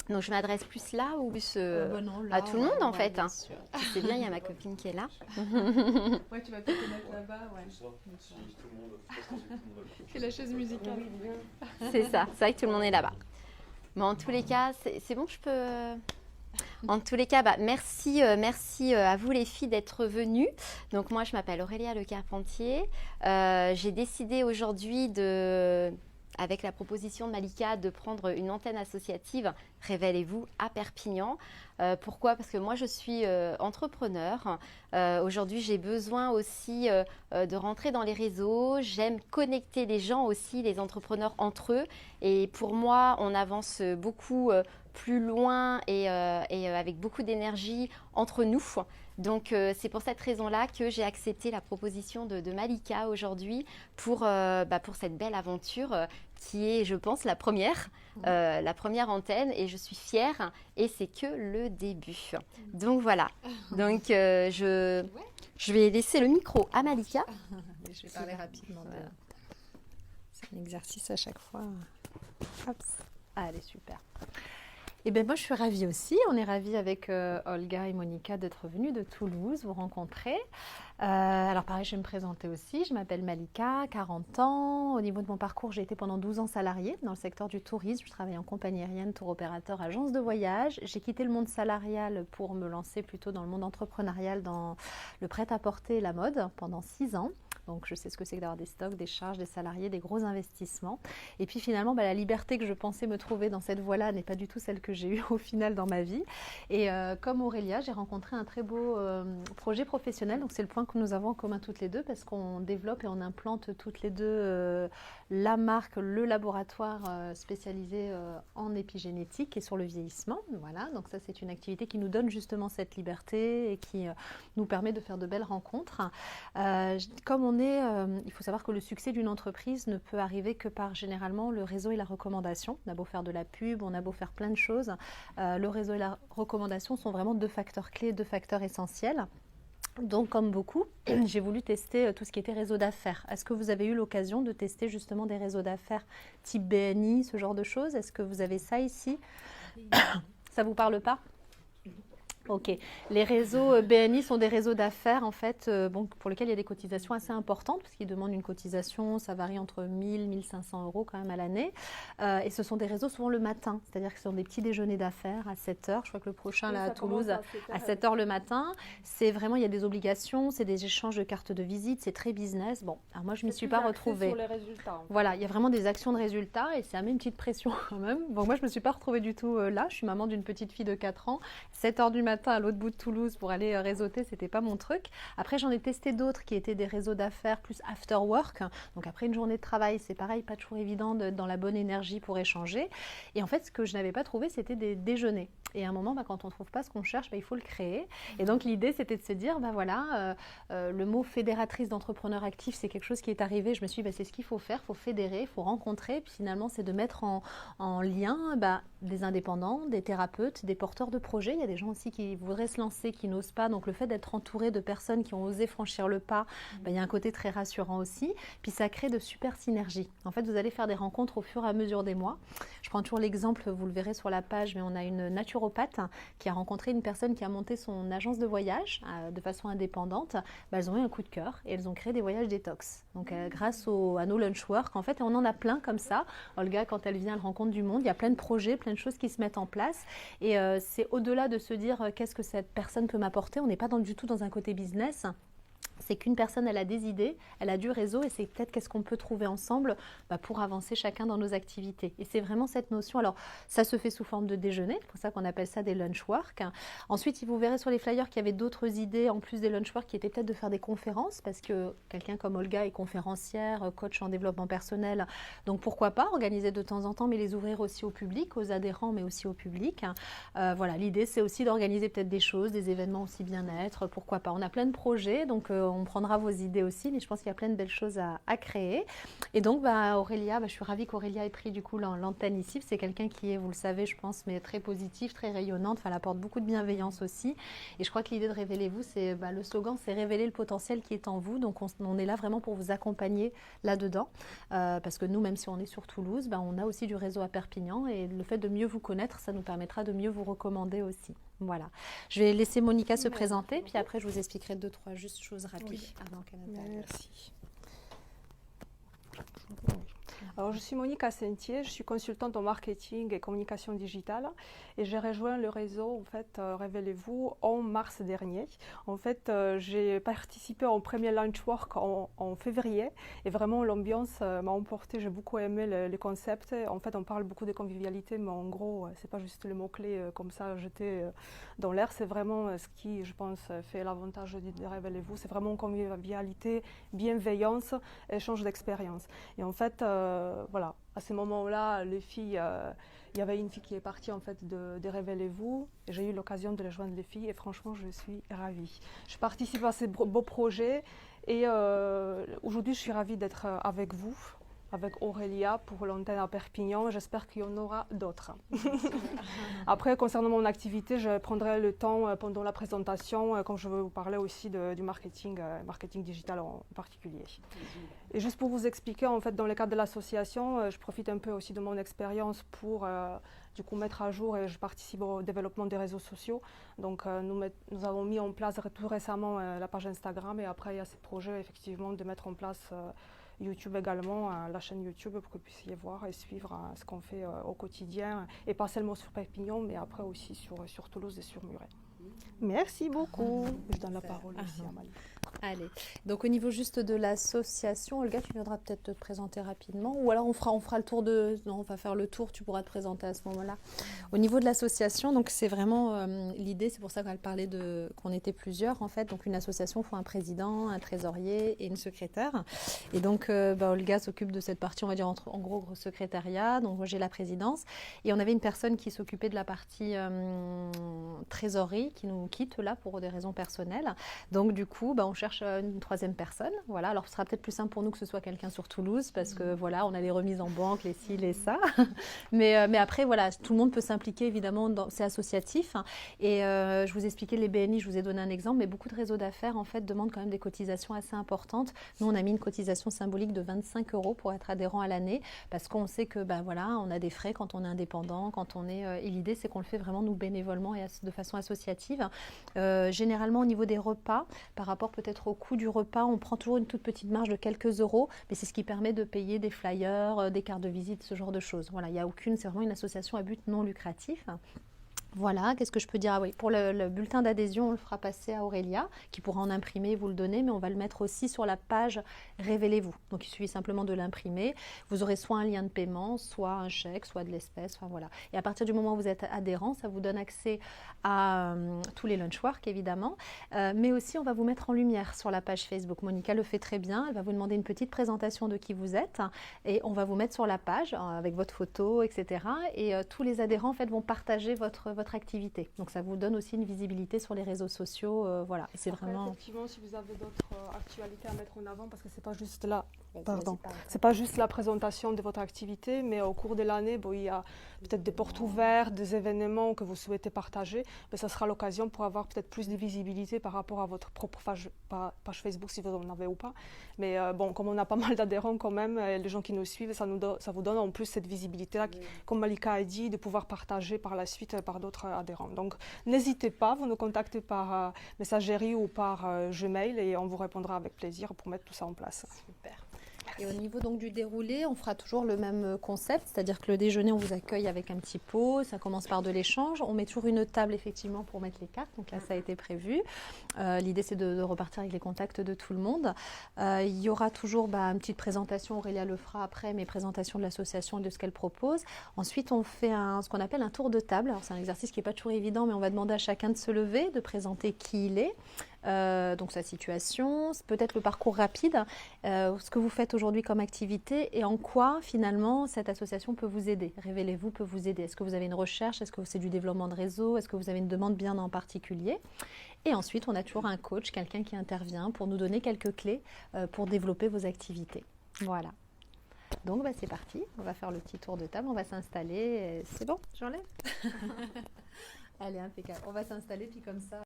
Donc je m'adresse plus là ou plus Non, à là, tout le monde en fait. bien sûr. C'est bien, il y a ma copine qui est là. Ouais, tu vas peut-être te mettre là-bas, ouais. C'est ça. Si tout le monde, je pense que tout le monde va le C'est la chaise musicale. C'est ça, c'est vrai que tout le monde est là-bas. Mais en tous les cas, c'est bon, je peux... En tous les cas, merci, merci à vous les filles d'être venues. Donc moi, je m'appelle Aurélia Le Carpentier. J'ai décidé aujourd'hui avec la proposition de Malika, de prendre une antenne associative, Révélez-vous, à Perpignan. Pourquoi ? Parce que moi, je suis entrepreneur. Aujourd'hui, j'ai besoin aussi de rentrer dans les réseaux. J'aime connecter les gens aussi, les entrepreneurs entre eux. Et pour moi, on avance beaucoup plus loin et avec beaucoup d'énergie entre nous. Donc, c'est pour cette raison-là que j'ai accepté la proposition de Malika aujourd'hui pour cette belle aventure qui est, je pense, la première antenne. Et je suis fière et c'est que le début. Donc, voilà. Donc, je vais laisser le micro à Malika. Je vais parler rapidement. C'est un exercice à chaque fois. Hop. Allez, super. Et bien moi je suis ravie aussi, on est ravis avec Olga et Monica d'être venues de Toulouse, vous rencontrer. Alors pareil, je vais me présenter aussi, je m'appelle Malika, 40 ans. Au niveau de mon parcours, j'ai été pendant 12 ans salariée dans le secteur du tourisme. Je travaille en compagnie aérienne, tour opérateur, agence de voyage. J'ai quitté le monde salarial pour me lancer plutôt dans le monde entrepreneurial, dans le prêt-à-porter et la mode pendant 6 ans. Donc je sais ce que c'est que d'avoir des stocks, des charges, des salariés, des gros investissements. Et puis finalement, la liberté que je pensais me trouver dans cette voie-là n'est pas du tout celle que j'ai eue au final dans ma vie. Et comme Aurélia, j'ai rencontré un très beau projet professionnel. Donc c'est le point que nous avons en commun toutes les deux parce qu'on développe et on implante toutes les deux la marque, le laboratoire spécialisé en épigénétique et sur le vieillissement. Voilà, donc ça c'est une activité qui nous donne justement cette liberté et qui nous permet de faire de belles rencontres. Comme on est, il faut savoir que le succès d'une entreprise ne peut arriver que par généralement le réseau et la recommandation. On a beau faire de la pub, on a beau faire plein de choses. Le réseau et la recommandation sont vraiment deux facteurs clés, deux facteurs essentiels. Donc, comme beaucoup, j'ai voulu tester tout ce qui était réseau d'affaires. Est-ce que vous avez eu l'occasion de tester justement des réseaux d'affaires type BNI, ce genre de choses? Est-ce que vous avez ça ici? Ça ne vous parle pas? Ok. Les réseaux BNI sont des réseaux d'affaires en fait, pour lesquels il y a des cotisations assez importantes, parce qu'ils demandent une cotisation, ça varie entre 1000 et 1500 euros quand même à l'année. Et ce sont des réseaux souvent le matin, c'est-à-dire que ce sont des petits déjeuners d'affaires à 7 heures. Je crois que le prochain là à Toulouse à 7 heures le matin. C'est vraiment, il y a des obligations, c'est des échanges de cartes de visite, c'est très business. Bon, alors moi je ne m'y suis pas retrouvée. Sur les résultats, en fait. Voilà, il y a vraiment des actions de résultats et ça met une petite pression quand même. Bon, moi je ne me suis pas retrouvée du tout là. Je suis maman d'une petite fille de 4 ans. 7 heures du matin à l'autre bout de Toulouse pour aller réseauter, c'était pas mon truc. Après, j'en ai testé d'autres qui étaient des réseaux d'affaires plus after work. Donc après une journée de travail, c'est pareil, pas toujours évident dans la bonne énergie pour échanger. Et en fait, ce que je n'avais pas trouvé, c'était des déjeuners. Et à un moment, quand on ne trouve pas ce qu'on cherche, il faut le créer. Et donc l'idée, c'était de se dire, le mot fédératrice d'entrepreneurs actifs, c'est quelque chose qui est arrivé. Je me suis dit, c'est ce qu'il faut faire, il faut fédérer, il faut rencontrer. Puis finalement, c'est de mettre en lien des indépendants, des thérapeutes, des porteurs de projets. Il y a des gens aussi qui voudraient se lancer, qui n'osent pas. Donc le fait d'être entouré de personnes qui ont osé franchir le pas, il y a un côté très rassurant aussi. Puis ça crée de super synergies. En fait, vous allez faire des rencontres au fur et à mesure des mois. Je prends toujours l'exemple, vous le verrez sur la page, mais on a une naturopathe qui a rencontré une personne qui a monté son agence de voyage de façon indépendante. Elles ont eu un coup de cœur et elles ont créé des voyages détox. Donc grâce à nos lunch work, en fait, on en a plein comme ça. Olga, quand elle vient, elle rencontre du monde. Il y a plein de projets, plein de choses qui se mettent en place. Et c'est au-delà de se dire qu'est-ce que cette personne peut m'apporter. On n'est pas du tout dans un côté business. C'est qu'une personne, elle a des idées, elle a du réseau et c'est peut-être qu'est-ce qu'on peut trouver ensemble pour avancer chacun dans nos activités. Et c'est vraiment cette notion. Alors, ça se fait sous forme de déjeuner, c'est pour ça qu'on appelle ça des lunch work. Ensuite, vous verrez sur les flyers qu'il y avait d'autres idées en plus des lunch work qui étaient peut-être de faire des conférences parce que quelqu'un comme Olga est conférencière, coach en développement personnel. Donc, pourquoi pas organiser de temps en temps, mais les ouvrir aussi au public, aux adhérents, mais aussi au public. Voilà, l'idée, c'est aussi d'organiser peut-être des choses, des événements aussi bien-être. Pourquoi pas? On a plein de projets, donc on prendra vos idées aussi, mais je pense qu'il y a plein de belles choses à créer. Et donc, Aurélia, je suis ravie qu'Aurélia ait pris du coup l'antenne ici. C'est quelqu'un qui est, vous le savez, je pense, mais très positive, très rayonnante. Enfin, elle apporte beaucoup de bienveillance aussi. Et je crois que l'idée de Révélez-vous, c'est le slogan, c'est révéler le potentiel qui est en vous. Donc, on est là vraiment pour vous accompagner là-dedans. Parce que nous, même si on est sur Toulouse, on a aussi du réseau à Perpignan. Et le fait de mieux vous connaître, ça nous permettra de mieux vous recommander aussi. Voilà. Je vais laisser Monica se présenter, puis après, je vous expliquerai 2-3 juste choses rapides avant qu'elle intervienne. Merci. Alors, je suis Monica Sentier, je suis consultante en marketing et communication digitale et j'ai rejoint le réseau Révélez-vous en mars dernier. En fait, j'ai participé au premier Launchwork en février et vraiment l'ambiance m'a emporté. J'ai beaucoup aimé le concept. En fait, on parle beaucoup de convivialité, mais en gros, c'est pas juste les mots-clés comme ça jetés dans l'air. C'est vraiment ce qui, je pense, fait l'avantage de Révélez-vous. C'est vraiment convivialité, bienveillance, échange d'expérience. Et en fait, voilà, à ce moment-là, les filles, il y avait une fille qui est partie en fait de Révélez-vous. J'ai eu l'occasion de rejoindre les filles et franchement, je suis ravie. Je participe à ces beaux projets et aujourd'hui, je suis ravie d'être avec vous, avec Aurélia pour l'antenne à Perpignan. J'espère qu'il y en aura d'autres. Après, concernant mon activité, je prendrai le temps pendant la présentation, quand je vais vous parler aussi du marketing, marketing digital en particulier. Et juste pour vous expliquer, en fait, dans le cadre de l'association, je profite un peu aussi de mon expérience pour du coup mettre à jour et je participe au développement des réseaux sociaux. Donc nous avons mis en place tout récemment la page Instagram et après il y a ce projet effectivement de mettre en place YouTube également, la chaîne YouTube pour que vous puissiez voir et suivre ce qu'on fait au quotidien et pas seulement sur Perpignan mais après aussi sur Toulouse et sur Muret. Merci beaucoup. Je donne la parole aussi à Mali. Allez, donc au niveau juste de l'association, Olga, tu viendras peut-être te présenter rapidement ou alors on fera le tour non, on va faire le tour, tu pourras te présenter à ce moment-là. Au niveau de l'association, donc c'est vraiment l'idée, c'est pour ça qu'elle parlait qu'on était plusieurs en fait, donc une association, il faut un président, un trésorier et une secrétaire. Et donc Olga s'occupe de cette partie, on va dire en gros secrétariat, donc moi j'ai la présidence et on avait une personne qui s'occupait de la partie trésorerie qui nous quitte là pour des raisons personnelles. Donc du coup, on cherche une troisième personne. Voilà. Alors ce sera peut-être plus simple pour nous que ce soit quelqu'un sur Toulouse parce que voilà, on a les remises en banque, les ci, les ça. mais après, voilà, tout le monde peut s'impliquer évidemment, c'est associatif. Et je vous expliquais les BNI, je vous ai donné un exemple, mais beaucoup de réseaux d'affaires en fait demandent quand même des cotisations assez importantes. Nous, on a mis une cotisation symbolique de 25 € pour être adhérent à l'année parce qu'on sait que voilà, on a des frais quand on est indépendant, quand on est. Et l'idée, c'est qu'on le fait vraiment nous bénévolement et de façon associative. Généralement, au niveau des repas, par rapport peut-être au coût du repas, on prend toujours une toute petite marge de quelques euros, mais c'est ce qui permet de payer des flyers, des cartes de visite, ce genre de choses. Voilà, il n'y a c'est vraiment une association à but non lucratif. Voilà, qu'est-ce que je peux dire? Ah oui, pour le bulletin d'adhésion, on le fera passer à Aurélia, qui pourra en imprimer et vous le donner, mais on va le mettre aussi sur la page Révélez-vous. Donc il suffit simplement de l'imprimer. Vous aurez soit un lien de paiement, soit un chèque, soit de l'espèce, enfin voilà. Et à partir du moment où vous êtes adhérent, ça vous donne accès à tous les lunchworks, évidemment, mais aussi on va vous mettre en lumière sur la page Facebook. Monica le fait très bien, elle va vous demander une petite présentation de qui vous êtes, et on va vous mettre sur la page avec votre photo, etc. Et tous les adhérents en fait, vont partager votre activité. Donc ça vous donne aussi une visibilité sur les réseaux sociaux, voilà. Et c'est vraiment. Effectivement, si vous avez d'autres actualités à mettre en avant, parce que c'est pas juste là. Pardon. C'est pas juste la présentation de votre activité, mais au cours de l'année, il y a peut-être des portes ouvertes, des événements que vous souhaitez partager. Mais ça sera l'occasion pour avoir peut-être plus de visibilité par rapport à votre propre page Facebook, si vous en avez ou pas. Mais comme on a pas mal d'adhérents quand même, les gens qui nous suivent, ça vous donne en plus cette visibilité-là, comme Malika a dit, de pouvoir partager par la suite par d'autres adhérents. Donc n'hésitez pas, vous nous contactez par messagerie ou par Gmail et on vous répondra avec plaisir pour mettre tout ça en place. Super. Et au niveau donc du déroulé, on fera toujours le même concept, c'est-à-dire que le déjeuner, on vous accueille avec un petit pot, ça commence par de l'échange, on met toujours une table effectivement pour mettre les cartes, donc là ça a été prévu. L'idée c'est de repartir avec les contacts de tout le monde. Il y aura toujours une petite présentation, Aurélia le fera après, mais présentation de l'association et de ce qu'elle propose. Ensuite on fait ce qu'on appelle un tour de table, alors c'est un exercice qui n'est pas toujours évident, mais on va demander à chacun de se lever, de présenter qui il est, Donc sa situation, peut-être le parcours rapide, ce que vous faites aujourd'hui comme activité et en quoi finalement cette association peut vous aider. Révélez-vous peut vous aider. Est-ce que vous avez une recherche? Est-ce que c'est du développement de réseau? Est-ce que vous avez une demande bien en particulier? Et ensuite, on a toujours un coach, quelqu'un qui intervient pour nous donner quelques clés pour développer vos activités. Voilà. Donc c'est parti, on va faire le petit tour de table, on va s'installer. C'est bon, j'enlève. Allez, impeccable. On va s'installer puis comme ça.